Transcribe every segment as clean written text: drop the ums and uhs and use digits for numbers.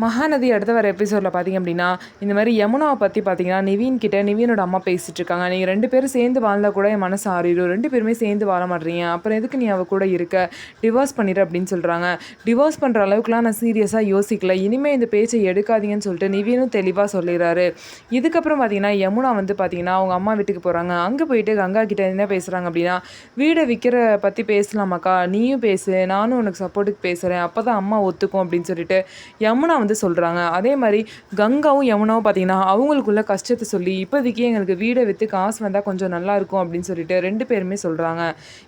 மகாநதி அடுத்த வர எபிசோடில் பார்த்திங்க அப்படின்னா இந்த மாதிரி யமுனாவை பற்றி பார்த்தீங்கன்னா நிவீன் கிட்ட நிவீனோட அம்மா பேசிகிட்டு இருக்காங்க. நீங்கள் 2 பேரும் சேர்ந்து வாழ்ந்தால் கூட என் மனசு ஆறிடும், 2 பேருமே சேர்ந்து வாழ மாட்டேறீங்க, அப்புறம் எதுக்கு நீ அவள் கூட இருக்க, டிவோர்ஸ் பண்ணிடு அப்படின்னு சொல்கிறாங்க. டிவோர்ஸ் பண்ணுற அளவுக்குலாம் நான் சீரியஸாக யோசிக்கல, இனிமேல் இந்த பேச்சை எடுக்காதீங்கன்னு சொல்லிட்டு நிவீனும் தெளிவாக சொல்லிடுறாரு. இதுக்கப்புறம் பார்த்தீங்கன்னா யமுனா வந்து பார்த்தீங்கன்னா அவங்க அம்மா வீட்டுக்கு போகிறாங்க. அங்கே போயிட்டு கங்கா கிட்ட என்ன பேசுகிறாங்க அப்படின்னா, வீடை விற்கிற பற்றி பேசலாமாக்கா, நீயும் பேசு, நானும் உனக்கு சப்போர்ட்டுக்கு பேசுகிறேன், அப்போ தான் அம்மா ஒத்துக்கும் அப்படின்னு சொல்லிட்டு யமுனா வந்து சொல்கிறாங்க. அதே மாதிரி கங்காவும் யமுனாவும் பார்த்தீங்கன்னா அவங்களுக்குள்ள கஷ்டத்தை சொல்லி இப்போதைக்கு எங்களுக்கு வீடை விற்று காசு வந்தால் கொஞ்சம் நல்லா இருக்கும் அப்படின்னு சொல்லிட்டு 2 பேருமே சொல்கிறாங்க.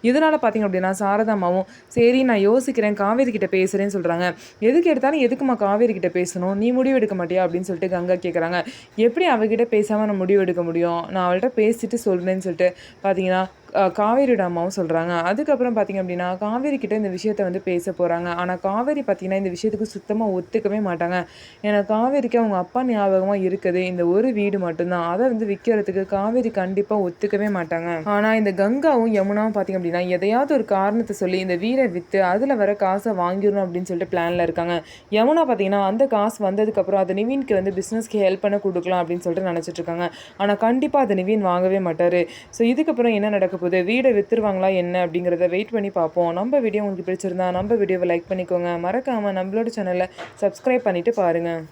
இதனால் பார்த்தீங்க அப்படின்னா சாரதாம்மாவும் சரி நான் யோசிக்கிறேன், காவேரி கிட்ட பேசுகிறேன்னு சொல்கிறாங்க. எதுக்கு எடுத்தாலும் எதுக்குமா காவேரி கிட்ட பேசணும், நீ முடிவு எடுக்க மாட்டியா அப்படின்னு சொல்லிட்டு கங்கா கேட்குறாங்க. எப்படி அவகிட்ட பேசாமல் நான் முடிவு எடுக்க முடியும், நான் அவள்கிட்ட பேசிட்டு சொல்கிறேன்னு சொல்லிட்டு பார்த்தீங்கன்னா காவேரியோட அம்மாவும் சொல்கிறாங்க. அதுக்கப்புறம் பார்த்திங்க அப்படின்னா காவேரி கிட்ட இந்த விஷயத்தை வந்து பேச போகிறாங்க. ஆனால் காவேரி பார்த்திங்கன்னா இந்த விஷயத்துக்கு சுத்தமாக ஒத்துக்கவே மாட்டாங்க. ஏன்னா காவேரிக்கு அவங்க அப்பா ஞாபகமாக இருக்குது இந்த ஒரு வீடு மட்டும்தான், அதை வந்து விற்கிறதுக்கு காவேரி கண்டிப்பாக ஒத்துக்கவே மாட்டாங்க. ஆனால் இந்த கங்காவும் யமுனாவும் பார்த்திங்க அப்படின்னா எதையாவது ஒரு காரணத்தை சொல்லி இந்த வீடை விற்று அதில் வர காசை வாங்கிடணும் அப்படின்னு சொல்லிட்டு பிளானில் இருக்காங்க. யமுனா பார்த்திங்கன்னா அந்த காசு வந்ததுக்கப்புறம் அதை நிவீனுக்கு வந்து பிஸ்னஸ்க்கு ஹெல்ப் பண்ண கொடுக்கலாம் அப்படின்னு சொல்லிட்டு நினச்சிட்டு இருக்காங்க. ஆனால் கண்டிப்பாக அதை நிவீன் வாங்கவே மாட்டார். ஸோ இதுக்கப்புறம் என்ன நடக்க போகுது, வீடை விற்றுருவாங்களா என்ன அப்படிங்கிறத வெயிட் பண்ணி பார்ப்போம். நம்ம வீடியோ உங்களுக்கு பிடிச்சிருந்தா நம்ம வீடியோவை லைக் பண்ணிக்கோங்க, மறக்காமல் நம்மளோட சேனலை சப்ஸ்கிரைப் பண்ணிவிட்டு பாருங்கள்.